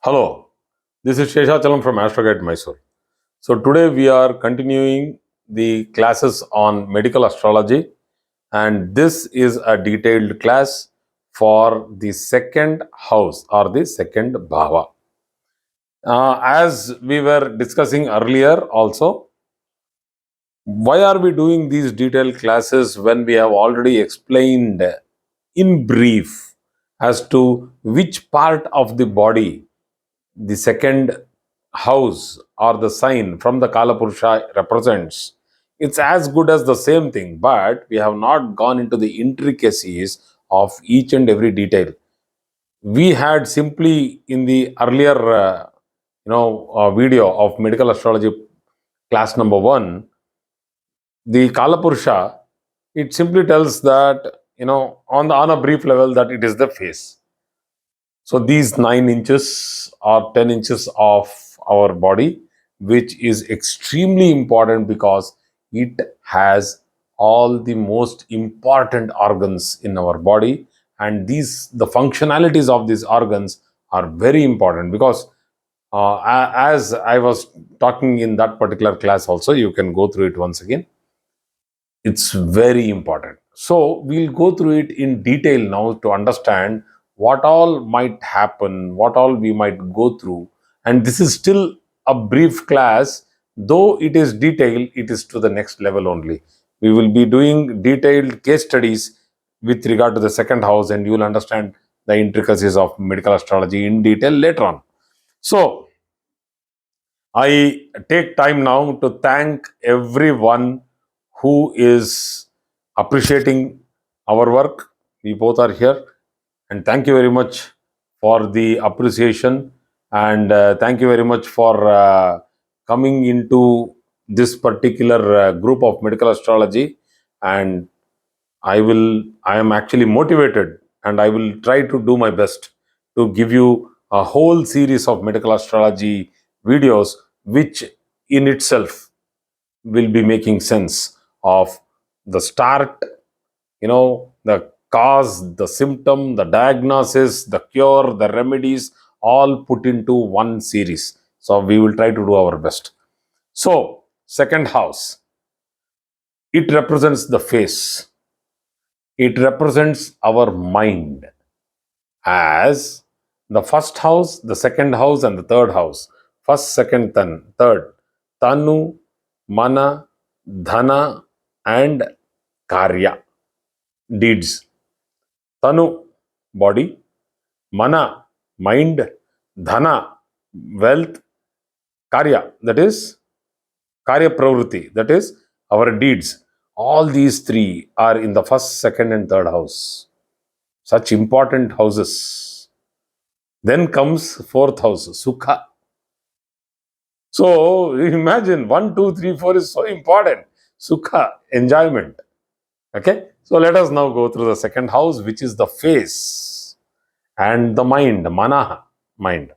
Hello, this is Sheshachalam from Astrology Mysore. So today we are continuing the classes on medical astrology, and this is a detailed class for the second house or the second bhava. As we were discussing earlier also, why are we doing these detailed classes when we have already explained in brief as to which part of the body the second house or the sign from the Kalapurusha represents? It's as good as the same thing, but we have not gone into the intricacies of each and every detail. We had simply in the earlier video of medical astrology class number 1, the Kalapurusha, it simply tells that, on a brief level, that it is the face. So these 9 inches or 10 inches of our body, which is extremely important because it has all the most important organs in our body, and the functionalities of these organs are very important because as I was talking in that particular class also, you can go through it once again. It's very important. So we'll go through it in detail now to understand what all might happen, what all we might go through. And this is still a brief class, though it is detailed, it is to the next level only. We will be doing detailed case studies with regard to the second house, and you will understand the intricacies of medical astrology in detail later on. So I take time now to thank everyone who is appreciating our work. We both are here, and thank you very much for the appreciation, and thank you very much for coming into this particular group of medical astrology. And I am actually motivated, and I will try to do my best to give you a whole series of medical astrology videos, which in itself will be making sense of the start, the cause, the symptom, the diagnosis, the cure, the remedies, all put into one series. So we will try to do our best. So, second house, it represents the face. It represents our mind, as the first house, the second house, and the third house. First, second, third. Tanu, Mana, Dhana, and Karya, deeds. Tanu, body. Mana, mind. Dhana, wealth. Karya, that is Karya Pravruti, that is our deeds. All these three are in the first, second, and third house. Such important houses. Then comes fourth house, Sukha. So imagine 1, 2, 3, 4 is so important. Sukha, enjoyment. Okay. So let us now go through the second house, which is the face and the mind, manaha, mind.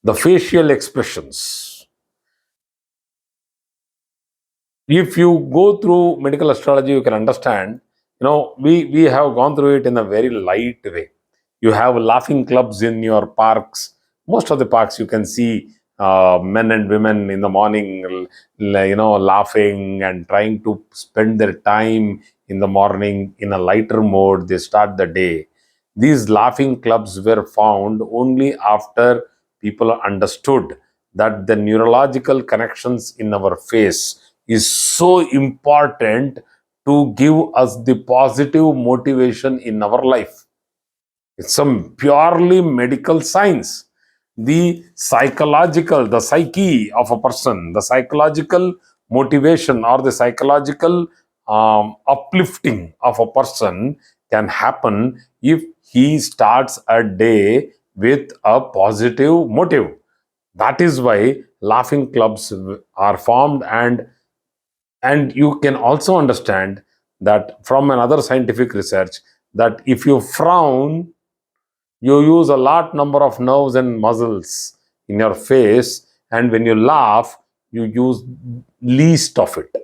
The facial expressions. If you go through medical astrology, you can understand, we have gone through it in a very light way. You have laughing clubs in your parks. Most of the parks you can see men and women in the morning, laughing and trying to spend their time in the morning in a lighter mode. They start the day. These laughing clubs were found only after people understood that the neurological connections in our face is so important to give us the positive motivation in our life. It's some purely medical science. The psychological, the psyche of a person, the psychological motivation or the psychological uplifting of a person can happen if he starts a day with a positive motive. That is why laughing clubs are formed, and you can also understand that from another scientific research that if you frown, you use a lot number of nerves and muscles in your face, and when you laugh, you use least of it.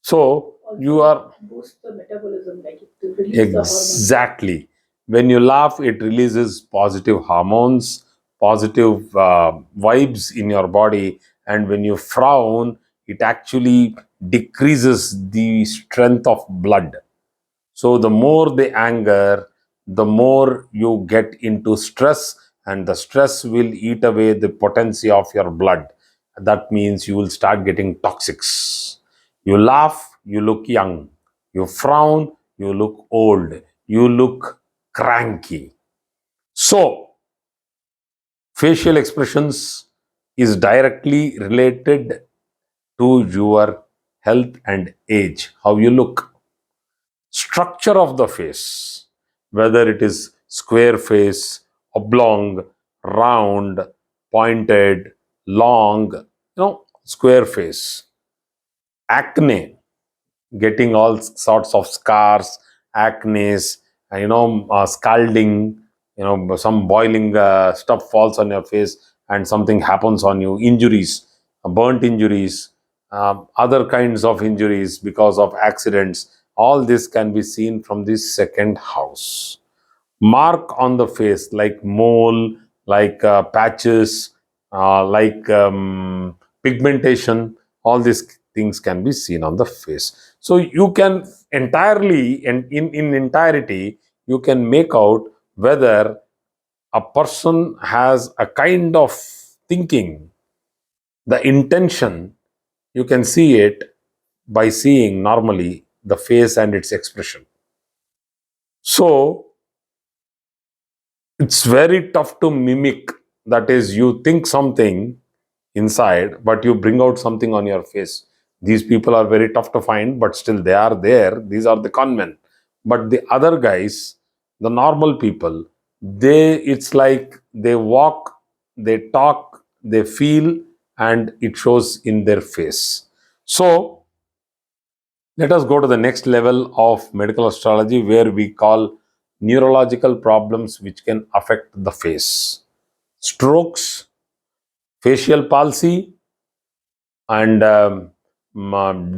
So you are boost the metabolism, like it release exactly, when you laugh, it releases positive hormones, positive vibes in your body, and when you frown, it actually decreases the strength of blood. So the more the anger, the more you get into stress, and the stress will eat away the potency of your blood. That means you will start getting toxics. You laugh, you look young. You frown, you look old. You look cranky. So, facial expressions is directly related to your health and age, how you look. Structure of the face, whether it is square face, oblong, round, pointed, long, square face. Acne, getting all sorts of scars, acne, scalding, some boiling stuff falls on your face and something happens on you, injuries, burnt injuries, other kinds of injuries because of accidents. All this can be seen from the second house. Mark on the face, like mole, like patches, like pigmentation, all these things can be seen on the face. So you can entirely, in entirety, you can make out whether a person has a kind of thinking, the intention. You can see it by seeing normally the face and its expression. So it's very tough to mimic. That is, you think something inside, but you bring out something on your face. These people are very tough to find, but still they are there. These are the conmen. But the other guys, the normal people, it's like they walk, they talk, they feel, and it shows in their face. So let us go to the next level of medical astrology, where we call neurological problems which can affect the face. Strokes, facial palsy, and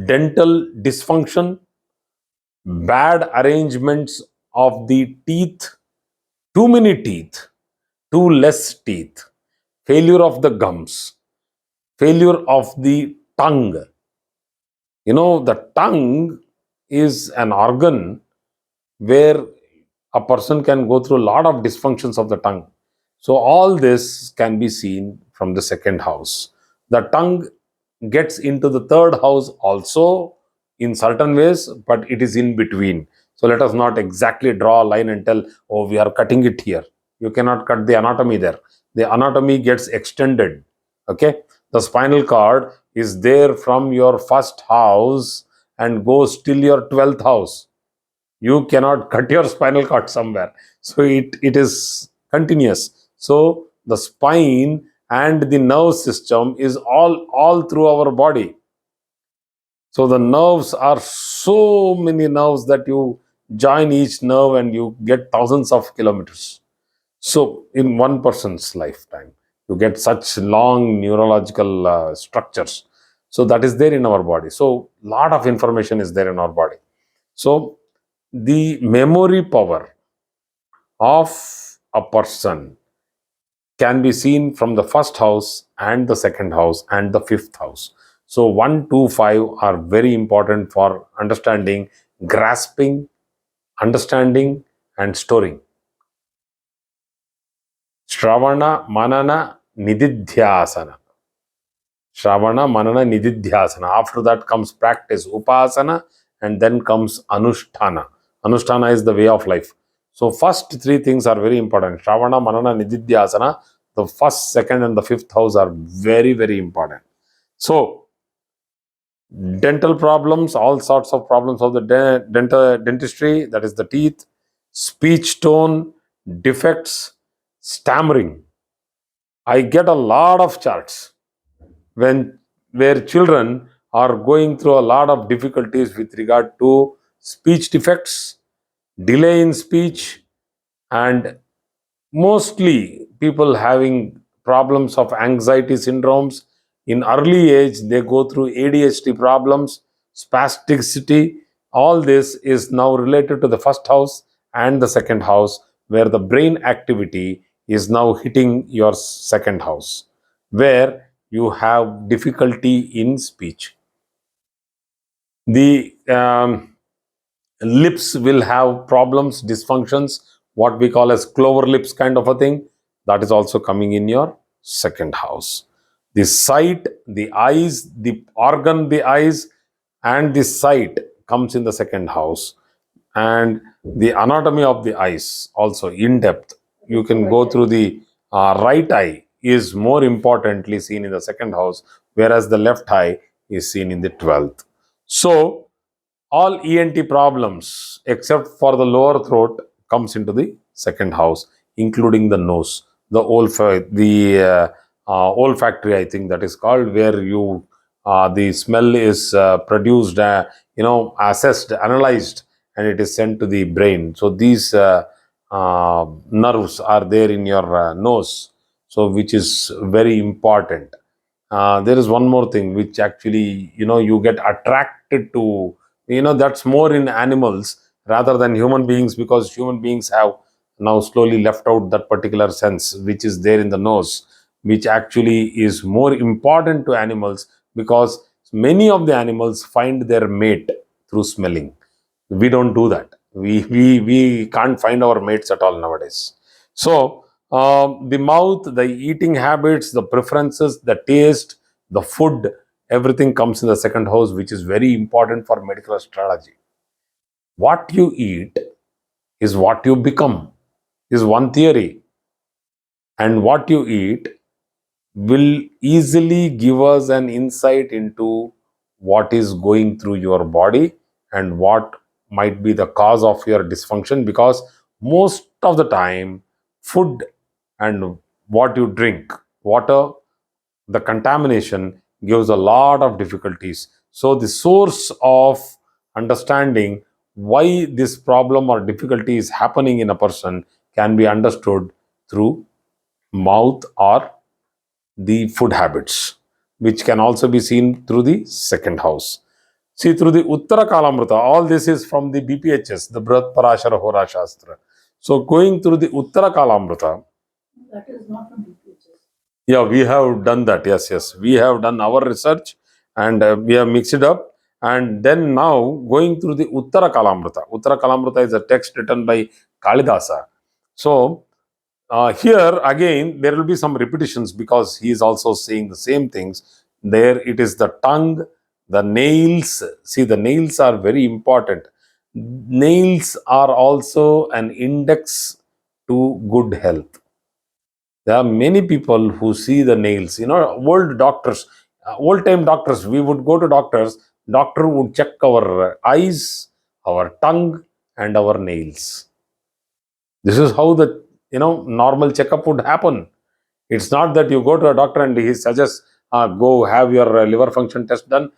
dental dysfunction, bad arrangements of the teeth, too many teeth, too less teeth, failure of the gums, failure of the tongue. The tongue is an organ where a person can go through a lot of dysfunctions of the tongue. So all this can be seen from the second house. The tongue gets into the third house also in certain ways, but it is in between. So let us not exactly draw a line and tell, oh, we are cutting it here. You cannot cut the anatomy there. The anatomy gets extended. Okay. The spinal cord is there from your first house and goes till your 12th house. You cannot cut your spinal cord somewhere. So it is continuous. So the spine and the nerve system is all through our body. So the nerves are so many nerves that you join each nerve and you get thousands of kilometers. So in one person's lifetime, you get such long neurological structures. So that is there in our body. So lot of information is there in our body. So the memory power of a person can be seen from the first house and the second house and the fifth house. So 1, 2, 5 are very important for understanding, grasping, understanding, and storing. Shravana, Manana, Nididhyasana. Shravana, Manana, Nididhyasana. After that comes practice, Upasana, and then comes Anushtana. Anushtana is the way of life. So first three things are very important. Shravana, Manana, Nididhyasana. The first, second, and the fifth house are very, very important. So dental problems, all sorts of problems of the dentistry, that is the teeth, speech tone, defects, stammering. I get a lot of charts when where children are going through a lot of difficulties with regard to speech defects, delay in speech, and mostly people having problems of anxiety syndromes. In early age, they go through ADHD problems, spasticity. All this is now related to the first house and the second house, where the brain activity is now hitting your second house, where you have difficulty in speech. The lips will have problems, dysfunctions, what we call as clover lips kind of a thing. That is also coming in your second house. The sight, the eyes, the organ, the eyes, and the sight comes in the second house. And the anatomy of the eyes also in depth. You can go through the right eye is more importantly seen in the second house, whereas the left eye is seen in the 12th. So all ENT problems except for the lower throat comes into the second house, including the nose, the olfactory, I think that is called, where you the smell is produced, assessed, analyzed, and it is sent to the brain. So these nerves are there in your nose, so which is very important. There is one more thing which actually, you get attracted to, that's more in animals rather than human beings, because human beings have now slowly left out that particular sense which is there in the nose, which actually is more important to animals, because many of the animals find their mate through smelling. We don't do that. We can't find our mates at all nowadays. So the mouth, the eating habits, the preferences, the taste, the food, everything comes in the second house, which is very important for medical astrology. What you eat is what you become, is one theory. And what you eat will easily give us an insight into what is going through your body and what might be the cause of your dysfunction, because most of the time food and what you drink, water, the contamination gives a lot of difficulties. So the source of understanding why this problem or difficulty is happening in a person can be understood through mouth or the food habits, which can also be seen through the second house. See, through the Uttara Kalamrita, all this is from the BPHS, the Brihat Parashara Hora Shastra. So, going through the Uttara Kalamrita, That is not from BPHS. yeah, we have done that. Yes, yes. We have done our research and we have mixed it up. And then now going through the Uttara Kalamrita. Uttara Kalamrita is a text written by Kalidasa. So, here again, there will be some repetitions because he is also saying the same things. There it is the tongue, the nails. See, the nails are very important. Nails are also an index to good health. There are many people who see the nails. Old doctors, old time doctors, we would go to doctors, doctor would check our eyes, our tongue, and our nails. This is how the normal checkup would happen. It's not that you go to a doctor and he suggests, go have your liver function test done,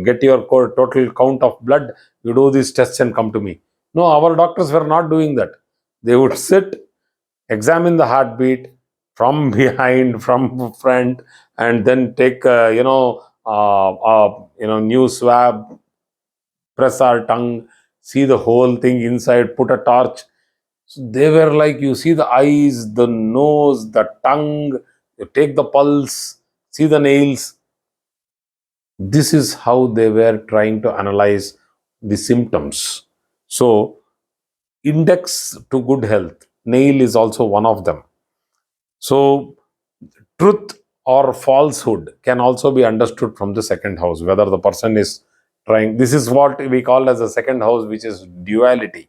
get your total count of blood, you do these tests and come to me. No, our doctors were not doing that. They would sit, examine the heartbeat from behind, from front, and then take new swab, press our tongue, see the whole thing inside, put a torch. So they were like, you see the eyes, the nose, the tongue, you take the pulse, see the nails. This is how they were trying to analyze the symptoms. So, index to good health, nail is also one of them. So, truth or falsehood can also be understood from the second house, whether the person is trying. This is what we call as the second house, which is duality.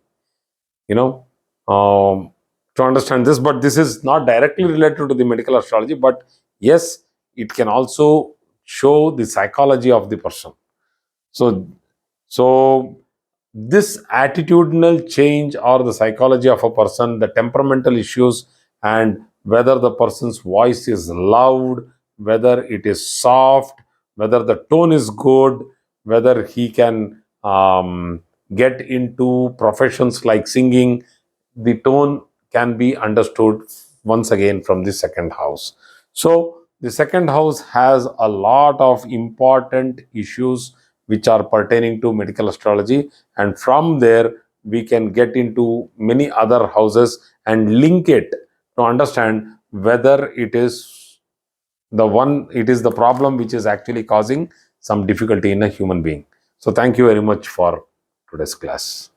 You know, to understand this, but this is not directly related to the medical astrology, but yes, it can also show the psychology of the person. So so this attitudinal change or the psychology of a person, the temperamental issues, and whether the person's voice is loud, whether it is soft, whether the tone is good, whether he can get into professions like singing, the tone can be understood once again from the second house. So, the second house has a lot of important issues which are pertaining to medical astrology, and from there we can get into many other houses and link it to understand whether it is the problem which is actually causing some difficulty in a human being. So thank you very much for today's class.